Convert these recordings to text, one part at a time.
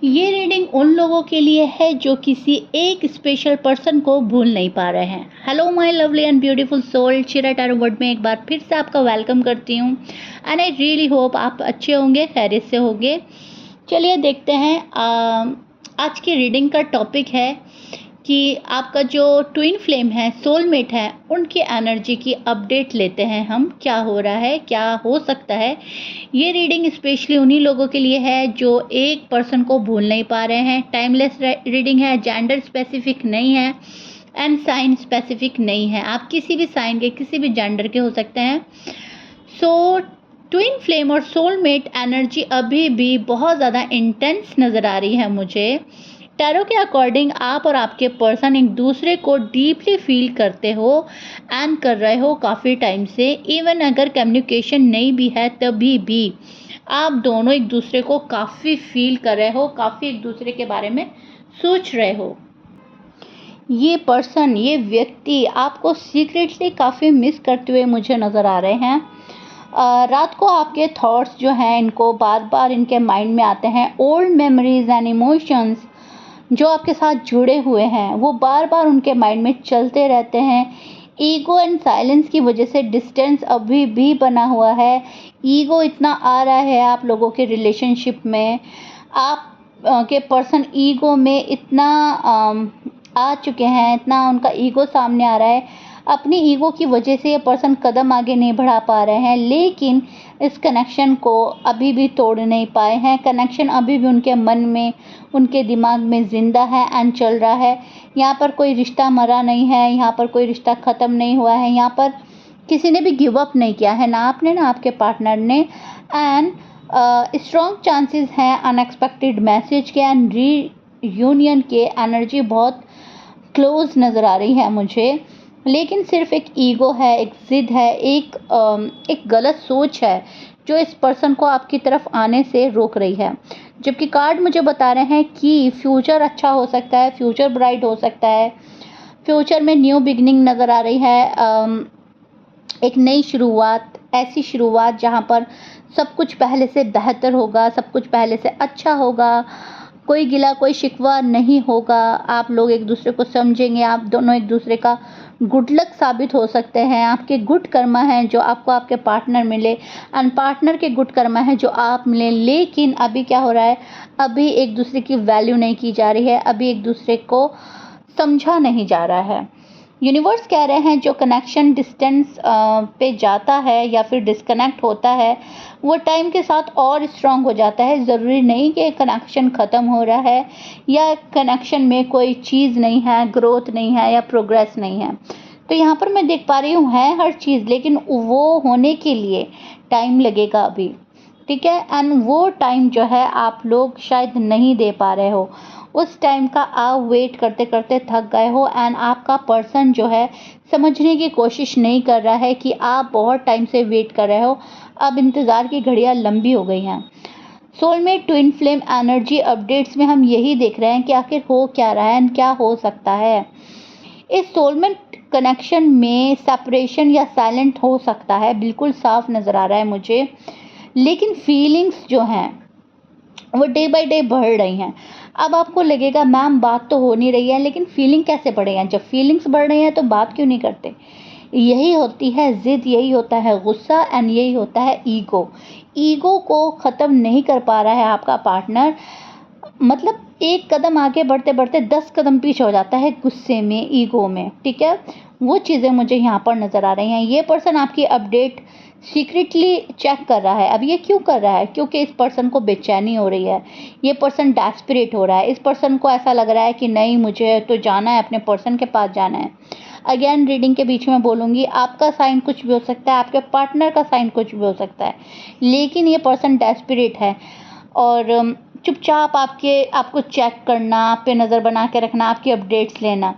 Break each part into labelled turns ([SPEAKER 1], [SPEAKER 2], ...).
[SPEAKER 1] ये रीडिंग उन लोगों के लिए है जो किसी एक स्पेशल पर्सन को भूल नहीं पा रहे हैं। Hello my lovely and beautiful soul, चिरा टैरो वर्ड में एक बार फिर से आपका वेलकम करती हूँ एंड आई रियली होप आप अच्छे होंगे, खैरियत से होंगे। चलिए देखते हैं। आज की रीडिंग का टॉपिक है कि आपका जो ट्विन फ्लेम है, सोलमेट है, उनकी एनर्जी की अपडेट लेते हैं हम। क्या हो रहा है, क्या हो सकता है। ये रीडिंग स्पेशली उन्हीं लोगों के लिए है जो एक पर्सन को भूल नहीं पा रहे हैं। टाइमलेस रीडिंग है, जेंडर स्पेसिफिक नहीं है एंड साइन स्पेसिफिक नहीं है। आप किसी भी साइन के, किसी भी जेंडर के हो सकते हैं। सो ट्विन फ्लेम और सोलमेट एनर्जी अभी भी बहुत ज़्यादा इंटेंस नज़र आ रही है मुझे। टैरो के अकॉर्डिंग आप और आपके पर्सन एक दूसरे को डीपली फील करते हो एंड कर रहे हो काफ़ी टाइम से। इवन अगर कम्युनिकेशन नहीं भी है तभी भी आप दोनों एक दूसरे को काफ़ी फील कर रहे हो, काफ़ी एक दूसरे के बारे में सोच रहे हो। ये पर्सन, ये व्यक्ति आपको सीक्रेटली काफ़ी मिस करते हुए मुझे नज़र आ रहे हैं। रात को आपके थॉट्स जो हैं इनको बार बार इनके माइंड में आते हैं। ओल्ड मेमोरीज एंड इमोशंस जो आपके साथ जुड़े हुए हैं वो बार बार उनके माइंड में चलते रहते हैं। ईगो एंड साइलेंस की वजह से डिस्टेंस अभी भी बना हुआ है। ईगो इतना आ रहा है आप लोगों के रिलेशनशिप में। आप के पर्सन ईगो में इतना आ चुके हैं, इतना उनका ईगो सामने आ रहा है। अपनी ईगो की वजह से ये पर्सन कदम आगे नहीं बढ़ा पा रहे हैं, लेकिन इस कनेक्शन को अभी भी तोड़ नहीं पाए हैं। कनेक्शन अभी भी उनके मन में, उनके दिमाग में ज़िंदा है एंड चल रहा है। यहाँ पर कोई रिश्ता मरा नहीं है, यहाँ पर कोई रिश्ता ख़त्म नहीं हुआ है, यहाँ पर किसी ने भी गिव अप नहीं किया है, ना आपने ना आपके पार्टनर ने। एंड स्ट्रॉन्ग चांसेस हैं अनएक्सपेक्टेड मैसेज के एंड रीयूनियन के। एनर्जी बहुत क्लोज नज़र आ रही है मुझे, लेकिन सिर्फ एक ईगो है, एक ज़िद है, एक गलत सोच है जो इस पर्सन को आपकी तरफ आने से रोक रही है। जबकि कार्ड मुझे बता रहे हैं कि फ्यूचर अच्छा हो सकता है, फ्यूचर ब्राइट हो सकता है। फ्यूचर में न्यू बिगनिंग नज़र आ रही है। एक नई शुरुआत, ऐसी शुरुआत जहाँ पर सब कुछ पहले से बेहतर होगा, सब कुछ पहले से अच्छा होगा। कोई गिला, कोई शिकवा नहीं होगा। आप लोग एक दूसरे को समझेंगे, आप दोनों एक दूसरे का गुड लक साबित हो सकते हैं। आपके गुड कर्मा हैं जो आपको आपके पार्टनर मिले एंड पार्टनर के गुड कर्मा हैं जो आप मिले। लेकिन अभी क्या हो रहा है, अभी एक दूसरे की वैल्यू नहीं की जा रही है, अभी एक दूसरे को समझा नहीं जा रहा है। यूनिवर्स कह रहे हैं जो कनेक्शन डिस्टेंस पे जाता है या फिर डिस्कनेक्ट होता है वो टाइम के साथ और स्ट्रांग हो जाता है। ज़रूरी नहीं कि कनेक्शन ख़त्म हो रहा है या कनेक्शन में कोई चीज़ नहीं है, ग्रोथ नहीं है या प्रोग्रेस नहीं है। तो यहाँ पर मैं देख पा रही हूँ है हर चीज़, लेकिन वो होने के लिए टाइम लगेगा अभी, ठीक है। एंड वो टाइम जो है आप लोग शायद नहीं दे पा रहे हो। उस टाइम का आप वेट करते करते थक गए हो एंड आपका पर्सन जो है समझने की कोशिश नहीं कर रहा है कि आप बहुत टाइम से वेट कर रहे हो। अब इंतज़ार की घड़ियां लंबी हो गई हैं। Soulmate twin flame energy updates में हम यही देख रहे हैं कि आखिर हो क्या रहा है एंड क्या हो सकता है। इस सोलमेट कनेक्शन में सेपरेशन या साइलेंट हो सकता है, बिल्कुल साफ नज़र आ रहा है मुझे। लेकिन फीलिंग्स जो हैं वो डे बाय डे बढ़ रही हैं। अब आपको लगेगा मैम बात तो हो नहीं रही है, लेकिन फीलिंग कैसे बढ़ेगा। जब फीलिंग्स बढ़ रही हैं तो बात क्यों नहीं करते। यही होती है ज़िद, यही होता है गुस्सा एंड यही होता है ईगो। ईगो को ख़त्म नहीं कर पा रहा है आपका पार्टनर। मतलब एक कदम आगे बढ़ते बढ़ते 10 कदम पीछे हो जाता है गुस्से में, ईगो में, ठीक है। वो चीज़ें मुझे यहाँ पर नज़र आ रही हैं। ये पर्सन आपकी अपडेट सीक्रेटली चेक कर रहा है। अब ये क्यों कर रहा है, क्योंकि इस पर्सन को बेचैनी हो रही है। ये पर्सन डेस्परेट हो रहा है। इस पर्सन को ऐसा लग रहा है कि नहीं, मुझे तो जाना है, अपने पर्सन के पास जाना है। अगेन रीडिंग के बीच में बोलूँगी, आपका साइन कुछ भी हो सकता है, आपके पार्टनर का साइन कुछ भी हो सकता है, लेकिन ये पर्सन डेस्परेट है और चुपचाप आपको चेक करना, आप पे नज़र बना के रखना, आपकी अपडेट्स लेना,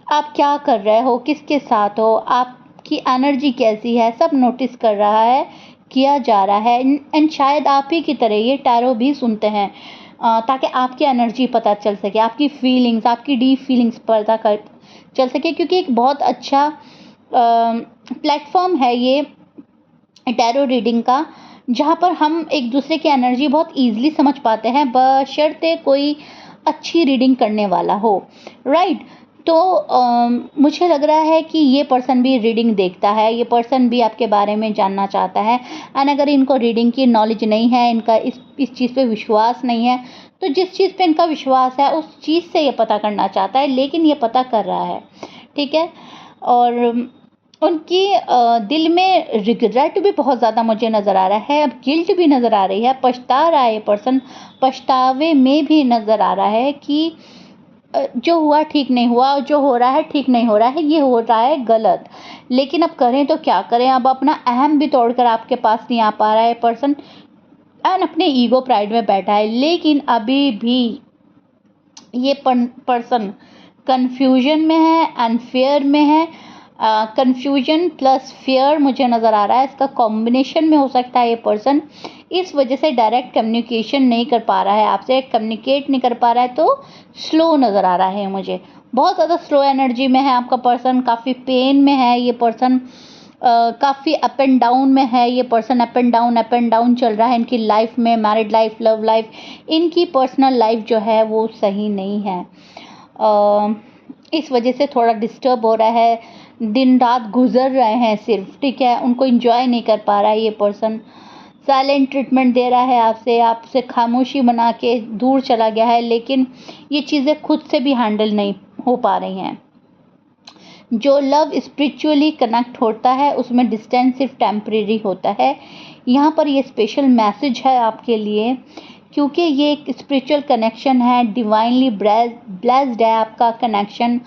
[SPEAKER 1] आप क्या कर रहे हो, किसके साथ हो, आपकी एनर्जी कैसी है, सब नोटिस कर रहा है, किया जा रहा है। एंड शायद आप ही की तरह ये टैरो भी सुनते हैं ताकि आपकी एनर्जी पता चल सके, आपकी फीलिंग्स, आपकी डीप फीलिंग्स पता कर चल सके। क्योंकि एक बहुत अच्छा प्लेटफॉर्म है ये टैरो रीडिंग का। जहाँ पर हम एक दूसरे की एनर्जी बहुत ईज़िली समझ पाते हैं बशर्ते कोई अच्छी रीडिंग करने वाला हो, राइट? तो मुझे लग रहा है कि ये पर्सन भी रीडिंग देखता है, ये पर्सन भी आपके बारे में जानना चाहता है। एंड अगर इनको रीडिंग की नॉलेज नहीं है, इनका इस चीज़ पे विश्वास नहीं है, तो जिस चीज़ पे इनका विश्वास है उस चीज़ से ये पता करना चाहता है, लेकिन ये पता कर रहा है, ठीक है? और उनकी दिल में रिग्रेट भी बहुत ज़्यादा मुझे नज़र आ रहा है, अब गिल्ट भी नज़र आ रही है, पछता रहा है ये पर्सन, पछतावे में भी नज़र आ रहा है कि जो हुआ ठीक नहीं हुआ, जो हो रहा है ठीक नहीं हो रहा है, ये हो रहा है गलत। लेकिन अब करें तो क्या करें? अब अपना अहम भी तोड़कर आपके पास नहीं आ पा रहा है पर्सन एंड अपने ईगो प्राइड में बैठा है, लेकिन अभी भी ये पर्सन कन्फ्यूजन में है एंड फेयर में है। कन्फ्यूजन प्लस फेयर मुझे नज़र आ रहा है, इसका कॉम्बिनेशन में हो सकता है ये पर्सन इस वजह से डायरेक्ट कम्युनिकेशन नहीं कर पा रहा है, आपसे कम्युनिकेट नहीं कर पा रहा है, तो स्लो नज़र आ रहा है मुझे, बहुत ज़्यादा स्लो एनर्जी में है आपका पर्सन, काफ़ी पेन में है ये पर्सन, काफ़ी अप एंड डाउन में है ये पर्सन, अप एंड डाउन चल रहा है इनकी लाइफ में, मैरिड लाइफ, लव लाइफ, इनकी पर्सनल लाइफ जो है वो सही नहीं है। इस वजह से थोड़ा डिस्टर्ब हो रहा है, दिन रात गुजर रहे हैं सिर्फ, ठीक है? उनको एंजॉय नहीं कर पा रहा है ये पर्सन, साइलेंट ट्रीटमेंट दे रहा है आपसे खामोशी बना के दूर चला गया है, लेकिन ये चीज़ें खुद से भी हैंडल नहीं हो पा रही हैं। जो लव स्पिरिचुअली कनेक्ट होता है उसमें डिस्टेंस सिर्फ टेम्परेरी होता है। यहाँ पर ये स्पेशल मैसेज है आपके लिए, क्योंकि ये एक स्पिरिचुअल कनेक्शन है, डिवाइनली ब्लेस्ड है आपका कनेक्शन।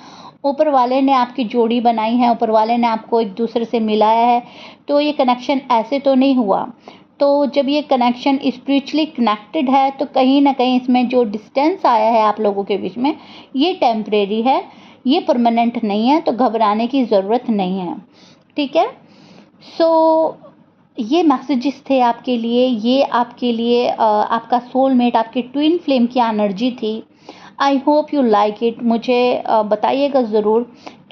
[SPEAKER 1] ऊपर वाले ने आपकी जोड़ी बनाई है, ऊपर वाले ने आपको एक दूसरे से मिलाया है, तो ये कनेक्शन ऐसे तो नहीं हुआ। तो जब ये कनेक्शन स्पिरिचुअली कनेक्टेड है, तो कहीं ना कहीं इसमें जो डिस्टेंस आया है आप लोगों के बीच में, ये टेम्परेरी है, ये परमानेंट नहीं है, तो घबराने की ज़रूरत नहीं है, ठीक है? सो ये मैसेजेस थे आपके लिए, ये आपके लिए आपका सोलमेट, आपकी ट्विन फ्लेम की एनर्जी थी। I hope you like it. मुझे बताइएगा ज़रूर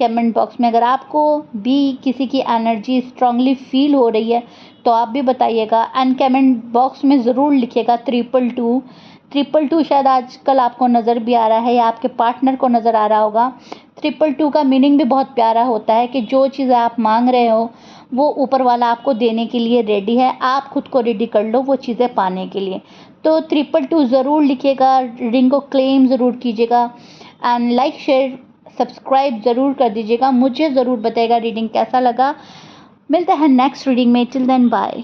[SPEAKER 1] कमेंट बॉक्स में, अगर आपको भी किसी की एनर्जी स्ट्रांगली फील हो रही है तो आप भी बताइएगा एंड कमेंट बॉक्स में ज़रूर लिखिएगा 222। 222 शायद आजकल आपको नज़र भी आ रहा है या आपके पार्टनर को नज़र आ रहा होगा। 222 का मीनिंग भी बहुत प्यारा होता है कि जो चीज़ आप मांग रहे हो वो ऊपर वाला आपको देने के लिए रेडी है, आप खुद को रेडी कर लो वो चीज़ें पाने के लिए। तो 222 ज़रूर लिखिएगा, रीडिंग को क्लेम ज़रूर कीजिएगा एंड लाइक शेयर सब्सक्राइब ज़रूर कर दीजिएगा। मुझे ज़रूर बताइएगा रीडिंग कैसा लगा। मिलते हैं नेक्स्ट रीडिंग में, टिल देन बाय।